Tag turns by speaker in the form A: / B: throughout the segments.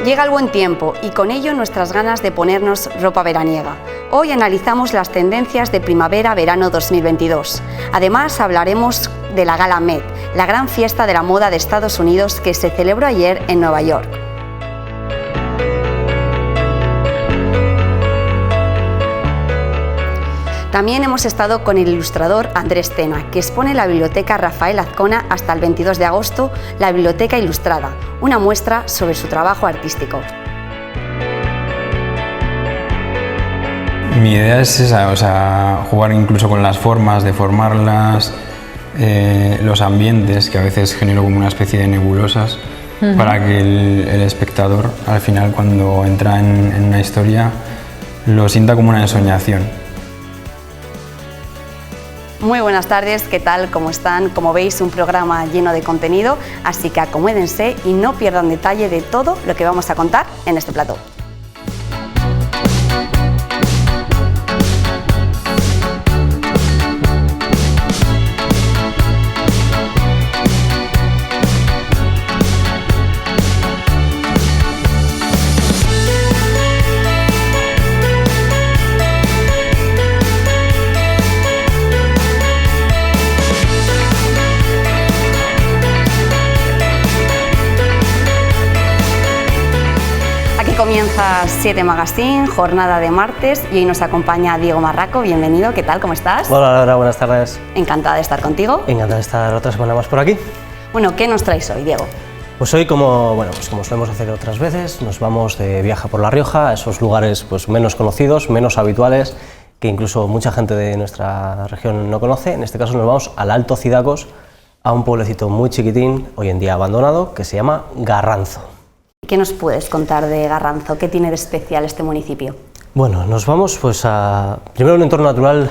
A: Llega el buen tiempo y con ello nuestras ganas de ponernos ropa veraniega. Hoy analizamos las tendencias de primavera-verano 2022. Además hablaremos de la Gala Met, la gran fiesta de la moda de Estados Unidos que se celebró ayer en Nueva York. También hemos estado con el ilustrador Andrés Tena, que expone en la Biblioteca Rafael Azcona hasta el 22 de agosto la Biblioteca Ilustrada, una muestra sobre su trabajo artístico.
B: Mi idea es esa, jugar incluso con las formas, deformarlas, los ambientes, que a veces genero como una especie de nebulosas, para que el espectador, al final, cuando entra en una historia, lo sienta como una ensoñación.
A: Muy buenas tardes, ¿qué tal? ¿Cómo están? Como veis, un programa lleno de contenido, así que acomódense y no pierdan detalle de todo lo que vamos a contar en este plató. Comienza 7 Magazine, jornada de martes, y hoy nos acompaña Diego Marraco. Bienvenido, ¿qué tal? ¿Cómo estás?
C: Hola Laura, buenas tardes.
A: Encantada de estar contigo.
C: Encantada de estar otra semana más por aquí.
A: Bueno, ¿qué nos traes hoy, Diego?
C: Pues hoy, como solemos hacer otras veces, nos vamos de viaje por La Rioja, a esos lugares menos conocidos, menos habituales, que incluso mucha gente de nuestra región no conoce. En este caso nos vamos al Alto Cidacos, a un pueblecito muy chiquitín, hoy en día abandonado, que se llama Garranzo.
A: ¿Qué nos puedes contar de Garranzo? ¿Qué tiene de especial este municipio?
C: Bueno, nos vamos a primero un entorno natural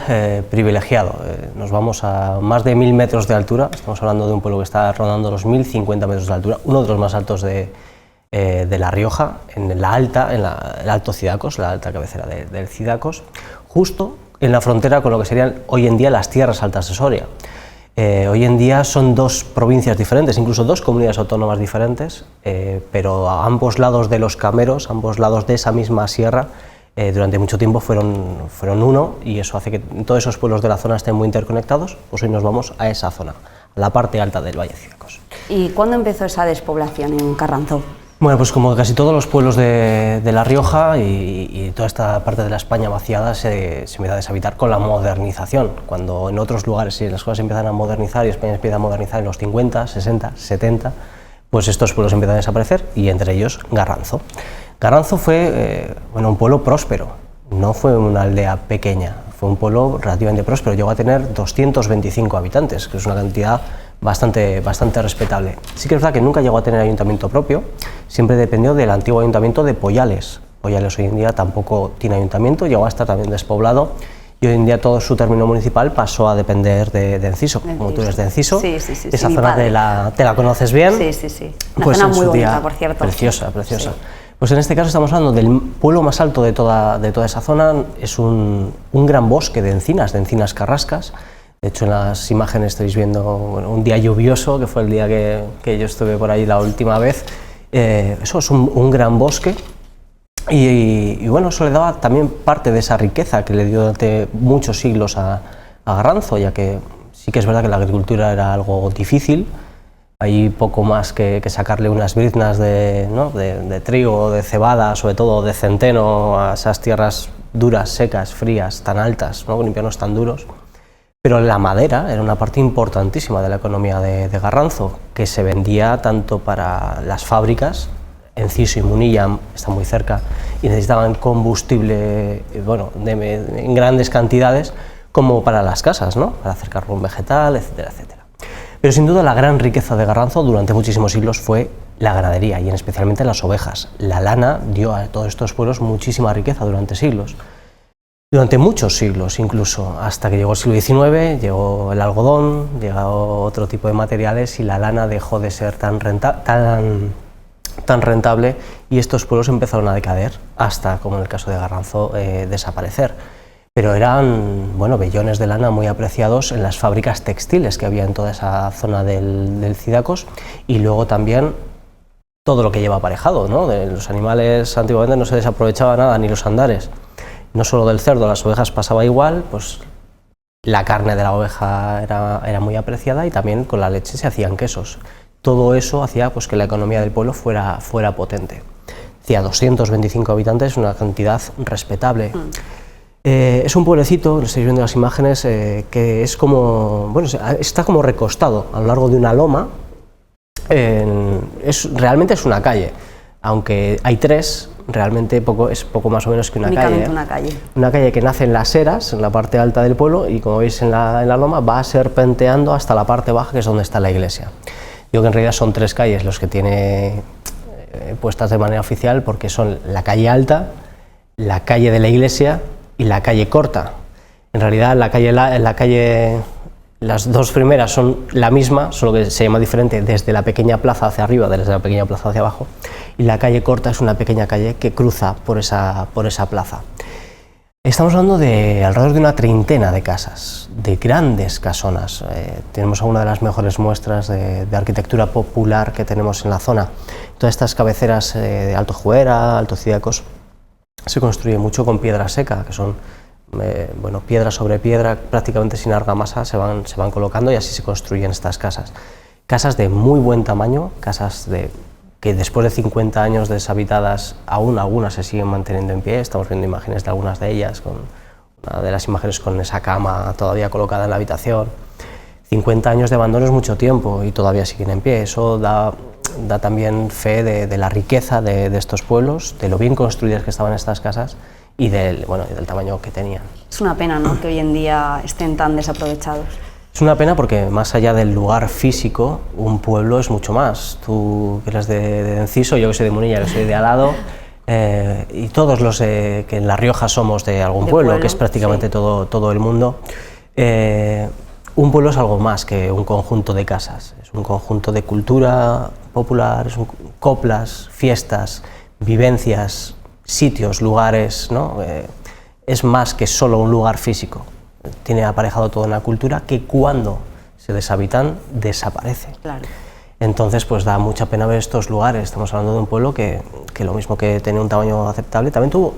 C: privilegiado. Nos vamos a más de 1000 metros de altura. Estamos hablando de un pueblo que está rondando los 1050 metros de altura, uno de los más altos de La Rioja, en el Alto Cidacos, la alta cabecera del Cidacos, justo en la frontera con lo que serían hoy en día las Tierras Altas de Soria. Hoy en día son dos provincias diferentes, incluso dos comunidades autónomas diferentes, pero a ambos lados de los Cameros, a ambos lados de esa misma sierra, durante mucho tiempo fueron uno, y eso hace que todos esos pueblos de la zona estén muy interconectados. Pues hoy nos vamos a esa zona, a la parte alta del Valle Cidacos.
A: ¿Y cuándo empezó esa despoblación en Garranzo?
C: Bueno, pues como casi todos los pueblos de La Rioja y toda esta parte de la España vaciada se empieza a deshabitar con la modernización. Cuando en otros lugares las cosas empiezan a modernizar y España empieza a modernizar en los 50, 60, 70, pues estos pueblos empiezan a desaparecer, y entre ellos Garranzo. Garranzo fue un pueblo próspero, no fue una aldea pequeña, fue un pueblo relativamente próspero, llegó a tener 225 habitantes, que es una cantidad bastante respetable. Sí que es verdad que nunca llegó a tener ayuntamiento propio, siempre dependió del antiguo ayuntamiento de Pollales. Pollales hoy en día tampoco tiene ayuntamiento, llegó a estar también despoblado, y hoy en día todo su término municipal pasó a depender de Enciso. Como tú eres de Enciso, esa zona te la conoces bien.
A: Sí. Una zona muy bonita, por cierto.
C: Preciosa. Sí. Pues en este caso estamos hablando del pueblo más alto de toda esa zona. Es un gran bosque de encinas carrascas. De hecho, en las imágenes estáis viendo un día lluvioso, que fue el día que yo estuve por ahí la última vez. Eso es un gran bosque, y eso le daba también parte de esa riqueza que le dio durante muchos siglos a Garranzo, ya que sí que es verdad que la agricultura era algo difícil. Hay poco más que sacarle unas briznas de trigo, de cebada, sobre todo de centeno, a esas tierras duras, secas, frías, tan altas, con inviernos tan duros. Pero la madera era una parte importantísima de la economía de Garranzo, que se vendía tanto para las fábricas. Enciso y Munilla están muy cerca y necesitaban combustible en grandes cantidades, como para las casas, para hacer carbón vegetal, etcétera, etcétera. Pero sin duda la gran riqueza de Garranzo durante muchísimos siglos fue la ganadería, y especialmente las ovejas. La lana dio a todos estos pueblos muchísima riqueza durante siglos. Durante muchos siglos, incluso, hasta que llegó el siglo XIX, llegó el algodón, llegó otro tipo de materiales, y la lana dejó de ser tan rentable, y estos pueblos empezaron a decaer, hasta, como en el caso de Garranzo, desaparecer. Pero eran vellones de lana muy apreciados en las fábricas textiles que había en toda esa zona del Cidacos, y luego también todo lo que lleva aparejado, ¿no? De los animales antiguamente no se desaprovechaba nada, ni los andares, no solo del cerdo, las ovejas pasaba igual, pues la carne de la oveja era muy apreciada y también con la leche se hacían quesos. Todo eso hacía pues que la economía del pueblo fuera potente. Decía 225 habitantes, una cantidad respetable. Es un pueblecito, lo estáis viendo en las imágenes, que es como, bueno, está como recostado a lo largo de una loma. Realmente es una calle, aunque hay tres, realmente es poco más o menos que una calle.
A: Una calle.
C: Una calle que nace en las eras, en la parte alta del pueblo, y como veis en la loma va serpenteando hasta la parte baja, que es donde está la iglesia. Digo que en realidad son tres calles los que tiene puestas de manera oficial, porque son la calle alta, la calle de la iglesia y la calle corta. En realidad las dos primeras son la misma, solo que se llama diferente desde la pequeña plaza hacia arriba, desde la pequeña plaza hacia abajo, y la calle corta es una pequeña calle que cruza por esa plaza. Estamos hablando de alrededor de una treintena de casas, de grandes casonas. Tenemos una de las mejores muestras de arquitectura popular que tenemos en la zona. Todas estas cabeceras de Alto Juera, Alto Cidacos, se construye mucho con piedra seca, que son piedra sobre piedra, prácticamente sin argamasa, se van colocando y así se construyen estas casas. Casas de muy buen tamaño, casas que después de 50 años deshabitadas, aún algunas se siguen manteniendo en pie. Estamos viendo imágenes de algunas de ellas, una de las imágenes con esa cama todavía colocada en la habitación. 50 años de abandono es mucho tiempo y todavía siguen en pie. Eso da también fe de la riqueza de estos pueblos, de lo bien construidas que estaban estas casas y del tamaño que tenían.
A: Es una pena, ¿no?, que hoy en día estén tan desaprovechados.
C: Es una pena porque más allá del lugar físico, un pueblo es mucho más. Tú que eres de Enciso, yo que soy de Munilla, que soy de Alado, y todos los que en La Rioja somos de algún pueblo, que es prácticamente sí, todo el mundo. Un pueblo es algo más que un conjunto de casas, es un conjunto de cultura popular, coplas, fiestas, vivencias, sitios, lugares, ¿no? Es más que solo un lugar físico. Tiene aparejado toda una cultura que cuando se deshabitan desaparece.
A: Claro.
C: Entonces pues da mucha pena ver estos lugares. Estamos hablando de un pueblo que lo mismo que tenía un tamaño aceptable, también tuvo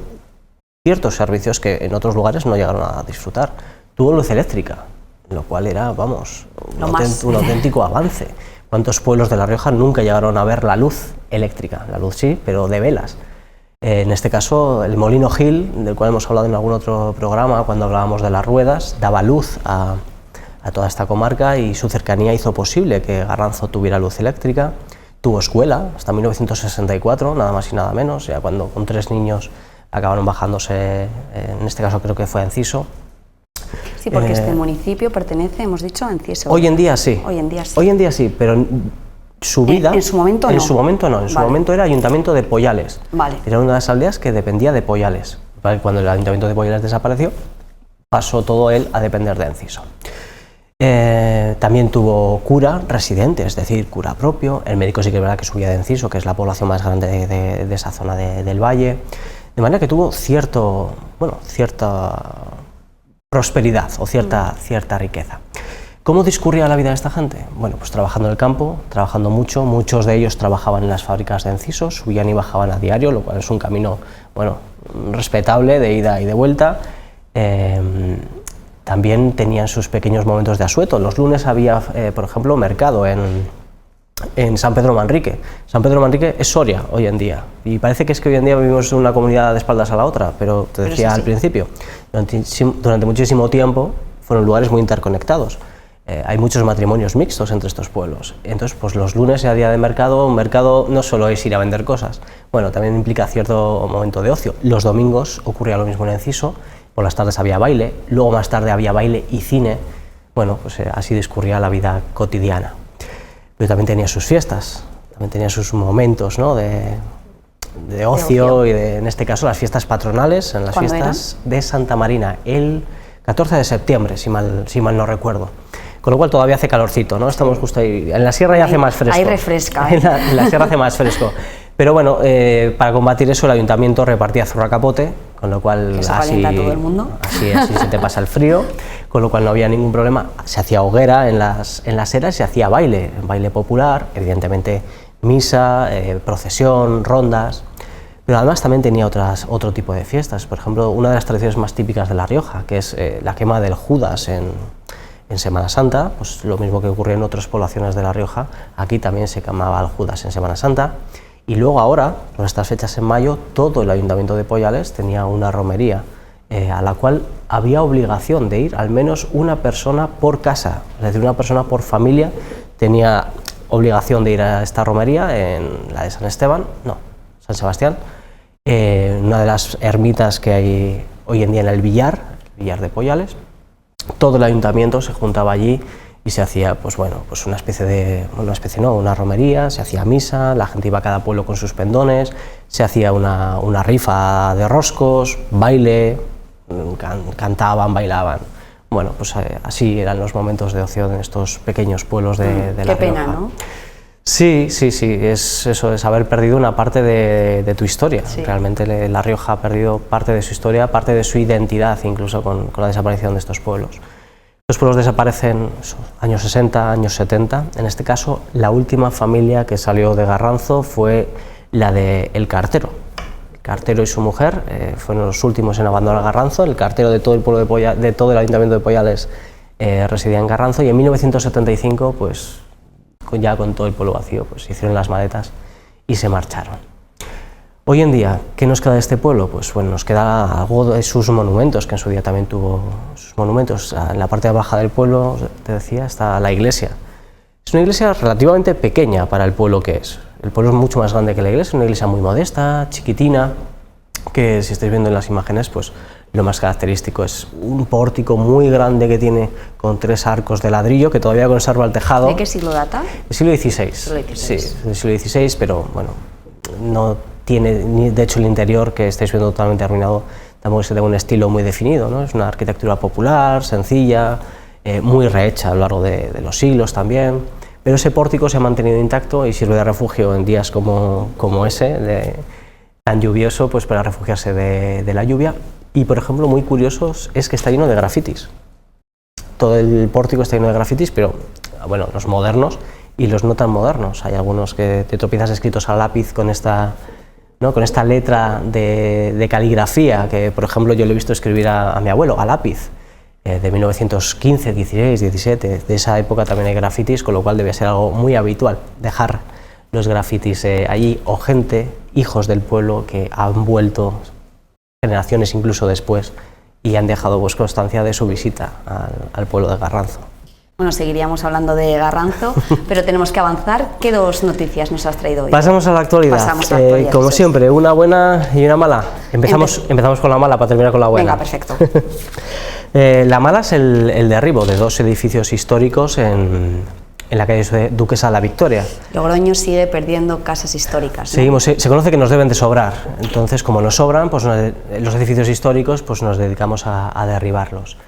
C: ciertos servicios que en otros lugares no llegaron a disfrutar. Tuvo luz eléctrica, lo cual era, vamos, un auténtico avance. ¿Cuántos pueblos de La Rioja nunca llegaron a ver la luz eléctrica? La luz sí, pero de velas. En este caso, el Molino Gil, del cual hemos hablado en algún otro programa, cuando hablábamos de las ruedas, daba luz a toda esta comarca y su cercanía hizo posible que Garranzo tuviera luz eléctrica. Tuvo escuela hasta 1964, nada más y nada menos, ya cuando con 3 niños acabaron bajándose, en este caso creo que fue a Enciso.
A: Sí, porque este municipio pertenece, hemos dicho, a Enciso.
C: Hoy en día sí.
A: Hoy en día sí.
C: Hoy en día sí, pero su vida...
A: ¿En su momento no?
C: En su momento no, en su momento era Ayuntamiento de Poyales.
A: Vale.
C: Era una de las aldeas que dependía de Poyales. Cuando el Ayuntamiento de Poyales desapareció, pasó todo él a depender de Enciso. También tuvo cura residente, es decir, cura propio. El médico sí que es verdad que subía de Enciso, que es la población más grande de esa zona del valle. De manera que tuvo cierta prosperidad o cierta riqueza. ¿Cómo discurría la vida de esta gente? Bueno, pues trabajando en el campo, trabajando mucho. Muchos de ellos trabajaban en las fábricas de Enciso, subían y bajaban a diario, lo cual es un camino, bueno, respetable de ida y de vuelta. También tenían sus pequeños momentos de asueto. Los lunes había, por ejemplo, mercado en San Pedro Manrique. San Pedro Manrique es Soria hoy en día, y parece que es que hoy en día vivimos en una comunidad de espaldas a la otra, pero te decía al principio, durante muchísimo tiempo fueron lugares muy interconectados. Hay muchos matrimonios mixtos entre estos pueblos, entonces pues los lunes era día de mercado. Un mercado no solo es ir a vender cosas, bueno, también implica cierto momento de ocio. Los domingos ocurría lo mismo en Enciso, por las tardes había baile, luego más tarde había baile y cine. Bueno, pues así discurría la vida cotidiana. Pero también tenía sus fiestas, también tenía sus momentos, ¿no?, de ocio, y en este caso las fiestas patronales, en las fiestas de Santa Marina, el 14 de septiembre, si mal no recuerdo. Con lo cual todavía hace calorcito, ¿no? Estamos justo ahí. En la sierra ya hace más fresco.
A: Ahí refresca.
C: En la sierra hace más fresco. Pero bueno, para combatir eso el ayuntamiento repartía zurra capote, con lo cual
A: así a todo el mundo.
C: Así se te pasa el frío, con lo cual no había ningún problema. Se hacía hoguera en las eras, se hacía baile popular, evidentemente misa, procesión, rondas, pero además también tenía otro tipo de fiestas. Por ejemplo, una de las tradiciones más típicas de La Rioja, que es la quema del Judas en Semana Santa, pues lo mismo que ocurrió en otras poblaciones de La Rioja, aquí también se quemaba al Judas en Semana Santa. Y luego ahora, con estas fechas en mayo, todo el Ayuntamiento de Poyales tenía una romería a la cual había obligación de ir al menos una persona por casa, es decir, una persona por familia tenía obligación de ir a esta romería, en la de San Sebastián, una de las ermitas que hay hoy en día en el Villar de Poyales. Todo el ayuntamiento se juntaba allí y se hacía una romería, se hacía misa, la gente iba a cada pueblo con sus pendones, se hacía una rifa de roscos, baile, cantaban, bailaban. Bueno, pues así eran los momentos de ocio en estos pequeños pueblos de La Rioja.
A: Qué pena, ¿no?
C: Sí, es eso, es haber perdido una parte de tu historia.
A: Sí.
C: Realmente La Rioja ha perdido parte de su historia, parte de su identidad, incluso con la desaparición de estos pueblos. Los pueblos desaparecen años 60, años 70. En este caso, la última familia que salió de Garranzo fue la de El Cartero. El Cartero y su mujer fueron los últimos en abandonar Garranzo. El cartero de todo el pueblo de todo el ayuntamiento de Poyales residía en Garranzo, y en 1975, pues ya con todo el pueblo vacío, pues hicieron las maletas y se marcharon. Hoy en día, ¿qué nos queda de este pueblo? Pues bueno, nos queda algo de sus monumentos, que en su día también tuvo sus monumentos. En la parte baja del pueblo, te decía, está la iglesia. Es una iglesia relativamente pequeña para el pueblo que es. El pueblo es mucho más grande que la iglesia, es una iglesia muy modesta, chiquitina, que si estáis viendo en las imágenes, pues lo más característico es un pórtico muy grande que tiene con 3 arcos de ladrillo que todavía conserva el tejado.
A: ¿De qué siglo data?
C: Del siglo XVI. Sí, del siglo XVI, pero bueno, no tiene, ni de hecho el interior, que estáis viendo totalmente arruinado, tampoco es de un estilo muy definido, ¿no? Es una arquitectura popular, sencilla, muy rehecha a lo largo de los siglos también, pero ese pórtico se ha mantenido intacto y sirve de refugio en días como ese, tan lluvioso, pues para refugiarse de la lluvia. Y por ejemplo, muy curioso es que está lleno de grafitis. Todo el pórtico está lleno de grafitis, pero bueno, los modernos y los no tan modernos. Hay algunos que te tropiezas escritos a lápiz con esta letra de caligrafía, que por ejemplo yo le he visto escribir a mi abuelo a lápiz, de 1915, 16, 17, de esa época también hay grafitis, con lo cual debe ser algo muy habitual dejar los grafitis allí, o gente, hijos del pueblo, que han vuelto generaciones incluso después y han dejado pues constancia de su visita al pueblo de Garranzo.
A: Bueno, seguiríamos hablando de Garranzo, pero tenemos que avanzar. ¿Qué 2 noticias nos has traído hoy?
C: Pasamos a la actualidad. Como siempre, una buena y una mala. Empezamos con la mala para terminar con la buena.
A: Venga, perfecto.
C: La mala es el derribo de 2 edificios históricos en la calle Duquesa de la Victoria.
A: Logroño sigue perdiendo casas históricas, ¿no?
C: Se conoce que nos deben de sobrar, entonces como nos sobran, pues los edificios históricos, pues nos dedicamos a derribarlos.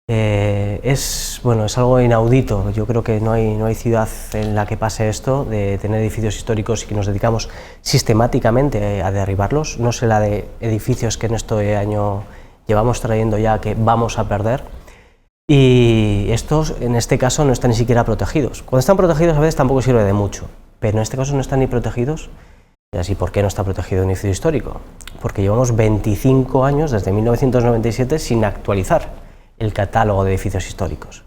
C: Es algo inaudito. Yo creo que no hay ciudad en la que pase esto, de tener edificios históricos y que nos dedicamos sistemáticamente a derribarlos. No sé la de edificios que en este año llevamos trayendo ya, que vamos a perder. Y estos, en este caso, no están ni siquiera protegidos. Cuando están protegidos a veces tampoco sirve de mucho, pero en este caso no están ni protegidos. ¿Y así por qué no está protegido un edificio histórico? Porque llevamos 25 años, desde 1997, sin actualizar el catálogo de edificios históricos.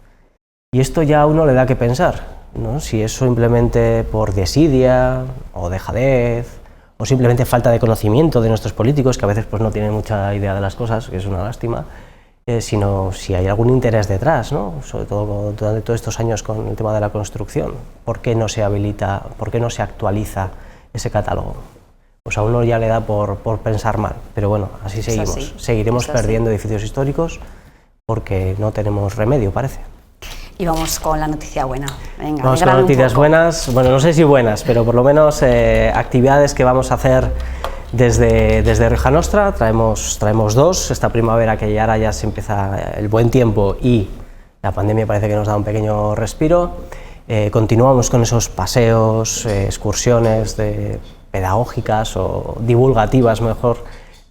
C: Y esto ya a uno le da que pensar, ¿no? Si es simplemente por desidia o dejadez, o simplemente falta de conocimiento de nuestros políticos, que a veces pues no tienen mucha idea de las cosas, que es una lástima, sino si hay algún interés detrás, ¿no? Sobre todo durante todos estos años con el tema de la construcción. ¿Por qué no se habilita, por qué no se actualiza ese catálogo? Pues a uno ya le da por pensar mal, pero bueno, así seguimos. Seguiremos perdiendo edificios históricos porque no tenemos remedio, parece.
A: Y vamos con la noticia buena. Venga,
C: vamos con noticias buenas, bueno, no sé si buenas, pero por lo menos actividades que vamos a hacer desde Rioja Nostra. Traemos 2, esta primavera, que ahora ya se empieza el buen tiempo y la pandemia parece que nos da un pequeño respiro. Continuamos con esos paseos, excursiones pedagógicas o divulgativas, mejor,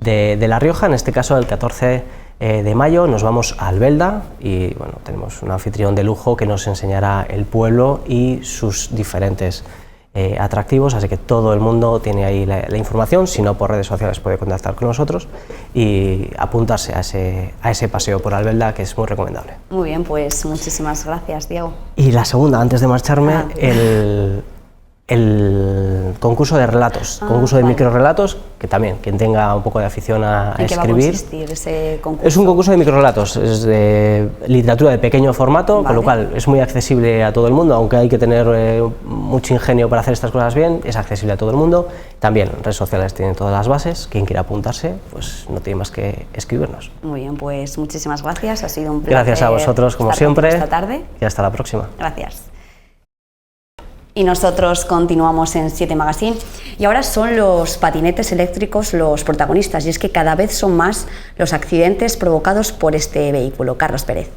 C: de La Rioja. En este caso, el 14 de mayo nos vamos a Albelda y bueno, tenemos un anfitrión de lujo que nos enseñará el pueblo y sus diferentes atractivos, así que todo el mundo tiene ahí la información, si no por redes sociales puede contactar con nosotros y apuntarse a ese paseo por Albelda, que es muy recomendable.
A: Muy bien, pues muchísimas gracias, Diego.
C: Y la segunda, antes de marcharme, el concurso de relatos, concurso de microrelatos, que también, quien tenga un poco de afición a escribir.
A: ¿En qué va a consistir ese concurso?
C: Es un concurso de microrelatos, es de literatura de pequeño formato, con lo cual es muy accesible a todo el mundo, aunque hay que tener mucho ingenio para hacer estas cosas bien, es accesible a todo el mundo. También redes sociales tienen todas las bases, quien quiera apuntarse, pues no tiene más que escribirnos.
A: Muy bien, pues muchísimas gracias, ha sido un placer.
C: Gracias a vosotros, como siempre,
A: esta tarde.
C: Y hasta la próxima.
A: Gracias. Y nosotros continuamos en 7 Magazine y ahora son los patinetes eléctricos los protagonistas, y es que cada vez son más los accidentes provocados por este vehículo. Carlos Pérez.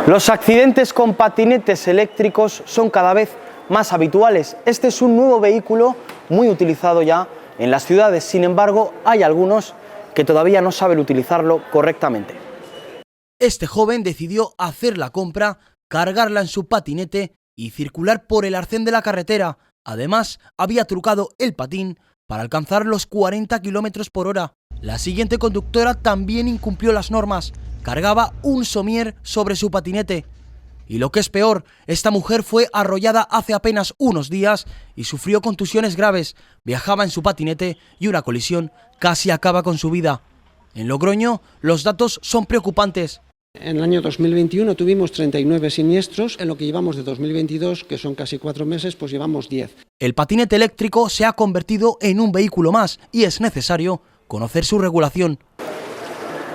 D: Los accidentes con patinetes eléctricos son cada vez más habituales. Este es un nuevo vehículo muy utilizado ya en las ciudades, sin embargo hay algunos que todavía no saben utilizarlo correctamente. Este joven decidió hacer la compra, cargarla en su patinete y circular por el arcén de la carretera. Además, había trucado el patín para alcanzar los 40 km por hora. La siguiente conductora también incumplió las normas, cargaba un somier sobre su patinete. Y lo que es peor, esta mujer fue arrollada hace apenas unos días y sufrió contusiones graves. Viajaba en su patinete y una colisión casi acaba con su vida. En Logroño, los datos son preocupantes.
E: En el año 2021 tuvimos 39 siniestros, en lo que llevamos de 2022, que son casi 4 meses, pues llevamos 10.
D: El patinete eléctrico se ha convertido en un vehículo más y es necesario conocer su regulación.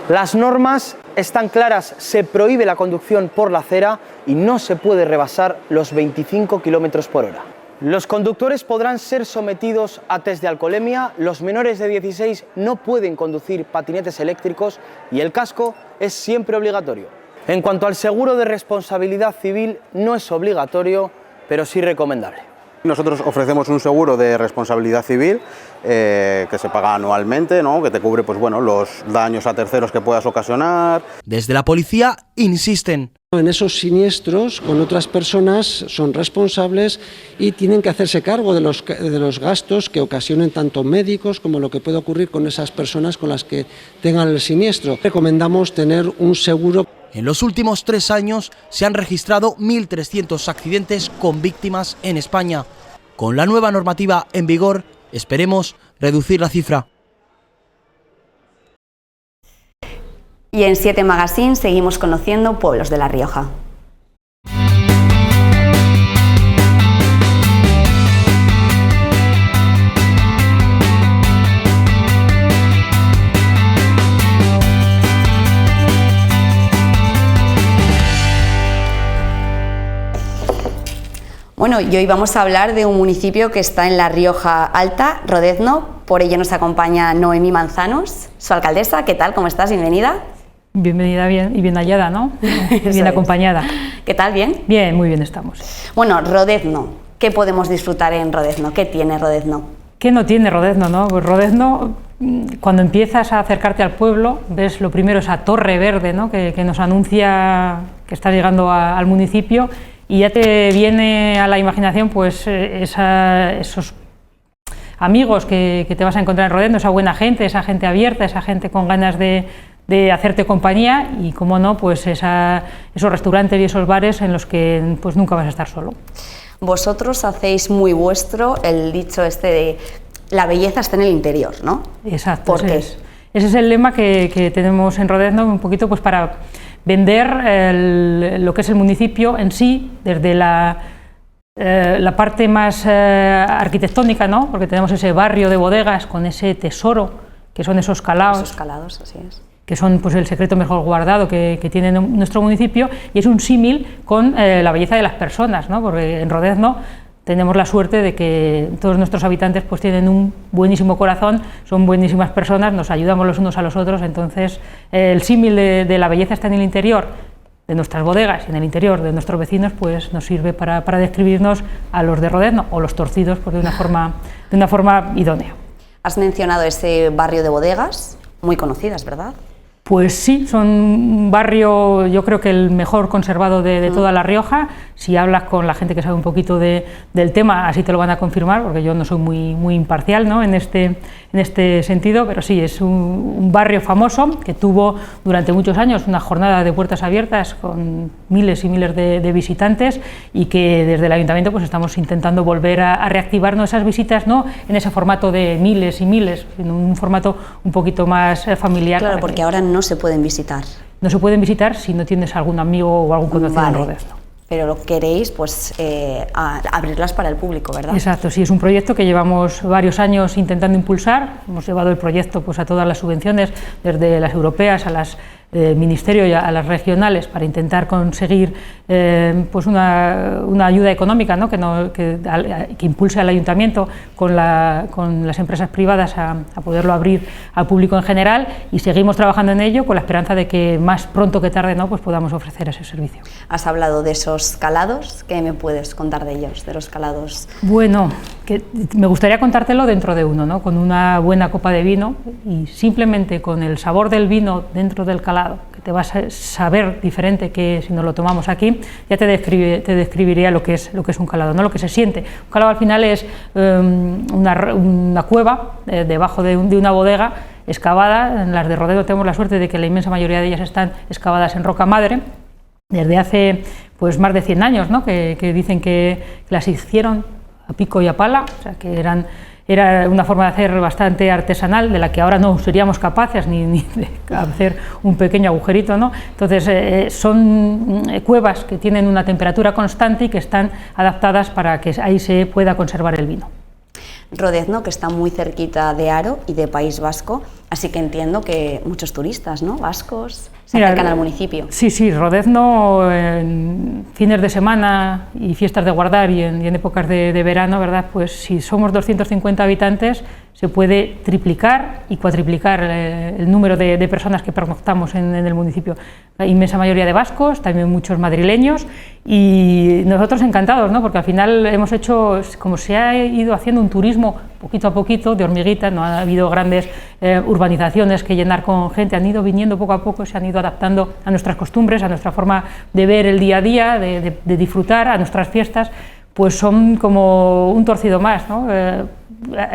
D: Las normas están claras, se prohíbe la conducción por la acera y no se puede rebasar los 25 km por hora. Los conductores podrán ser sometidos a test de alcoholemia, los menores de 16 no pueden conducir patinetes eléctricos y el casco es siempre obligatorio. En cuanto al seguro de responsabilidad civil, no es obligatorio, pero sí recomendable.
F: Nosotros ofrecemos un seguro de responsabilidad civil que se paga anualmente, ¿no? Que te cubre pues, bueno, los daños a terceros que puedas ocasionar.
D: Desde la policía insisten.
E: En esos siniestros con otras personas son responsables y tienen que hacerse cargo de los gastos que ocasionen tanto médicos como lo que puede ocurrir con esas personas con las que tengan el siniestro. Recomendamos tener un seguro.
D: En los últimos 3 años se han registrado 1.300 accidentes con víctimas en España. Con la nueva normativa en vigor, esperemos reducir la cifra.
A: Y en 7 Magazine seguimos conociendo pueblos de La Rioja. Bueno, y hoy vamos a hablar de un municipio que está en La Rioja Alta, Rodezno. Por ello nos acompaña Noemí Manzanos, su alcaldesa. ¿Qué tal? ¿Cómo estás? Bienvenida.
G: Bienvenida bien, y bien hallada, ¿no? Bien acompañada.
A: ¿Qué tal? ¿Bien?
G: Bien, muy bien estamos.
A: Bueno, Rodezno, ¿qué podemos disfrutar en Rodezno? ¿Qué tiene Rodezno?
G: ¿Qué no tiene Rodezno, no? Pues Rodezno, cuando empiezas a acercarte al pueblo, ves lo primero esa torre verde, ¿no? que nos anuncia que estás llegando al municipio, y ya te viene a la imaginación pues esos amigos que te vas a encontrar en Rodezno, esa buena gente, esa gente abierta, esa gente con ganas de hacerte compañía y, como no, pues esos restaurantes y esos bares en los que pues nunca vas a estar solo.
A: Vosotros hacéis muy vuestro el dicho este de la belleza está en el interior, ¿no?
G: Exacto.
A: ¿Por qué?
G: Ese es el lema que tenemos en Rodezno, un poquito pues para vender lo que es el municipio en sí, desde la parte más arquitectónica, ¿no? Porque tenemos ese barrio de bodegas con ese tesoro que son esos calaos.
A: Esos calados, así es.
G: Que son pues el secreto mejor guardado que tiene nuestro municipio, y es un símil con la belleza de las personas, ¿no? Porque en Rodezno tenemos la suerte de que todos nuestros habitantes pues tienen un buenísimo corazón, son buenísimas personas, nos ayudamos los unos a los otros, entonces el símil de la belleza está en el interior de nuestras bodegas y en el interior de nuestros vecinos, pues nos sirve para describirnos a los de Rodezno, o los torcidos, pues de una forma idónea.
A: Has mencionado ese barrio de bodegas, muy conocidas, ¿verdad?
G: Pues sí, son un barrio, yo creo que el mejor conservado de toda La Rioja. Si hablas con la gente que sabe un poquito del tema, así te lo van a confirmar, porque yo no soy muy imparcial, ¿no?, en este sentido, pero sí, es un barrio famoso que tuvo durante muchos años una jornada de puertas abiertas con miles y miles de visitantes, y que desde el Ayuntamiento pues estamos intentando volver a reactivar esas visitas, no en ese formato de miles y miles, sino en un formato un poquito más familiar.
A: Claro, porque ahora no se pueden visitar.
G: No se pueden visitar si no tienes algún amigo o algún conocido en Rodezno.
A: Pero lo queréis pues abrirlas para el público, ¿verdad?
G: Exacto, sí, es un proyecto que llevamos varios años intentando impulsar. Hemos llevado el proyecto pues a todas las subvenciones, desde las europeas a las ministerio y a las regionales, para intentar conseguir pues una ayuda económica, ¿no?, que impulse al ayuntamiento con las empresas privadas a poderlo abrir al público en general, y seguimos trabajando en ello con la esperanza de que más pronto que tarde, ¿no?, pues podamos ofrecer ese servicio.
A: Has hablado de esos calados, ¿qué me puedes contar de ellos, de los calados?
G: Bueno, que me gustaría contártelo dentro de uno, ¿no?, con una buena copa de vino, y simplemente con el sabor del vino dentro del calado, que te vas a saber diferente que si nos lo tomamos aquí, ya te describiría lo que es un calado, no lo que se siente. Un calado al final es una cueva debajo de una bodega excavada. En las de Rodezno tenemos la suerte de que la inmensa mayoría de ellas están excavadas en roca madre desde hace pues más de 100 años, ¿no?, que dicen que las hicieron a pico y a pala, o sea que era una forma de hacer bastante artesanal, de la que ahora no seríamos capaces ni de hacer un pequeño agujerito, ¿no? Entonces son cuevas que tienen una temperatura constante y que están adaptadas para que ahí se pueda conservar el vino.
A: Rodezno, que está muy cerquita de Haro y de País Vasco, así que entiendo que muchos turistas, ¿no?, vascos se acercan al municipio.
G: Sí, Rodezno en fines de semana y fiestas de guardar y en épocas de verano, ¿verdad?, pues si somos 250 habitantes se puede triplicar y cuatriplicar el número de personas que pernoctamos en el municipio. La inmensa mayoría de vascos, también muchos madrileños, y nosotros encantados, ¿no?, porque al final hemos hecho, como se ha ido haciendo un turismo poquito a poquito, de hormiguita, no ha habido grandes urbanizaciones que llenar con gente, han ido viniendo poco a poco, se han ido adaptando a nuestras costumbres, a nuestra forma de ver el día a día, de disfrutar, a nuestras fiestas, pues son como un torcido más, ¿no?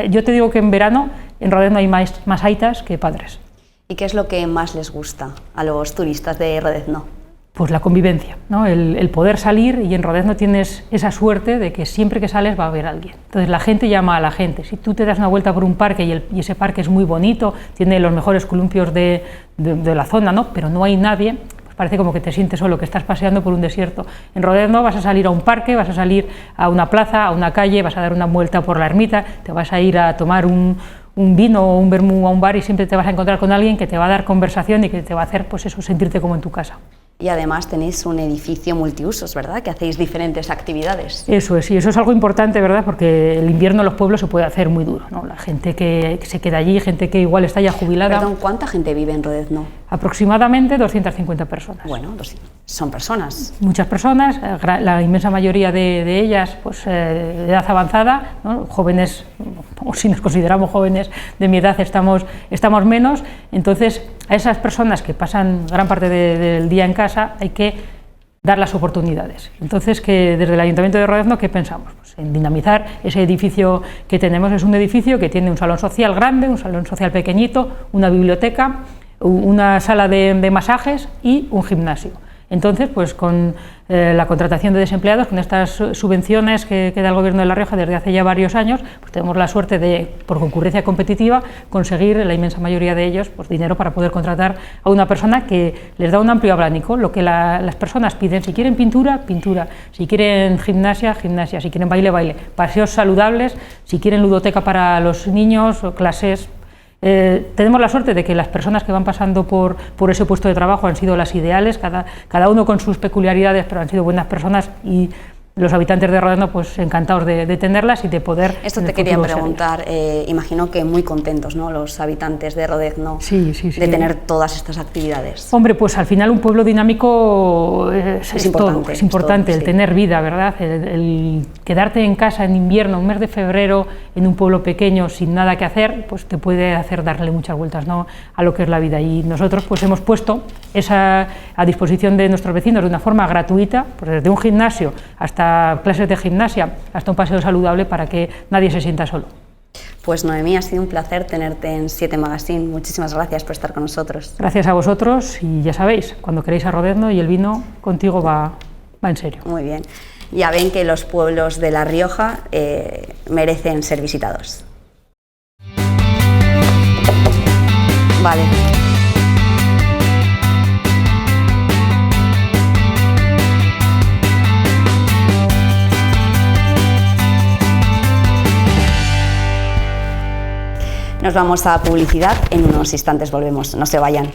G: Yo te digo que en verano en Rodezno hay más aitas que padres.
A: ¿Y qué es lo que más les gusta a los turistas de Rodezno?
G: Pues la convivencia, ¿no?, el poder salir, y en Rodezno tienes esa suerte de que siempre que sales va a haber alguien. Entonces la gente llama a la gente. Si tú te das una vuelta por un parque y ese parque es muy bonito, tiene los mejores columpios de la zona, ¿no?, pero no hay nadie, pues parece como que te sientes solo, que estás paseando por un desierto. En Rodezno vas a salir a un parque, vas a salir a una plaza, a una calle, vas a dar una vuelta por la ermita, te vas a ir a tomar un vino o un vermú a un bar, y siempre te vas a encontrar con alguien que te va a dar conversación y que te va a hacer pues eso, sentirte como en tu casa.
A: Y además tenéis un edificio multiusos, ¿verdad?, que hacéis diferentes actividades.
G: Eso es, y eso es algo importante, ¿verdad?, porque el invierno en los pueblos se puede hacer muy duro, ¿no? La gente que se queda allí, gente que igual está ya jubilada.
A: Perdón, ¿cuánta gente vive en Rodezno?
G: Aproximadamente 250 personas.
A: Bueno, son personas.
G: Muchas personas, la inmensa mayoría de ellas pues de edad avanzada, ¿no?, jóvenes, o si nos consideramos jóvenes de mi edad estamos menos. Entonces a esas personas que pasan gran parte del día en casa hay que dar las oportunidades. Entonces, que desde el Ayuntamiento de Rodezno, ¿qué pensamos? Pues en dinamizar ese edificio que tenemos. Es un edificio que tiene un salón social grande, un salón social pequeñito, una biblioteca, una sala de masajes y un gimnasio. Entonces, pues con la contratación de desempleados, con estas subvenciones que da el Gobierno de La Rioja desde hace ya varios años, pues tenemos la suerte de, por concurrencia competitiva, conseguir la inmensa mayoría de ellos pues dinero para poder contratar a una persona que les da un amplio abanico, lo que las personas piden. Si quieren pintura, pintura; si quieren gimnasia, gimnasia; si quieren baile, baile; paseos saludables; si quieren ludoteca para los niños o clases. Tenemos la suerte de que las personas que van pasando por ese puesto de trabajo han sido las ideales, cada uno con sus peculiaridades, pero han sido buenas personas, y los habitantes de Rodezno pues encantados de tenerlas y de poder...
A: Esto te quería preguntar, imagino que muy contentos, ¿no?, los habitantes de Rodezno de tener todas estas actividades.
G: Hombre, pues al final un pueblo dinámico es importante, el tener vida, ¿verdad? El quedarte en casa en invierno, un mes de febrero, en un pueblo pequeño sin nada que hacer, pues te puede hacer darle muchas vueltas, ¿no?, a lo que es la vida. Y nosotros pues hemos puesto esa a disposición de nuestros vecinos de una forma gratuita, pues desde un gimnasio hasta clases de gimnasia, hasta un paseo saludable, para que nadie se sienta solo.
A: Pues Noemí, ha sido un placer tenerte en 7 Magazine. Muchísimas gracias por estar con nosotros.
G: Gracias a vosotros, y ya sabéis, cuando queréis a Rodezno, y el vino contigo va en serio.
A: Muy bien. Ya ven que los pueblos de La Rioja merecen ser visitados. Vale. Nos vamos a publicidad, en unos instantes volvemos, no se vayan.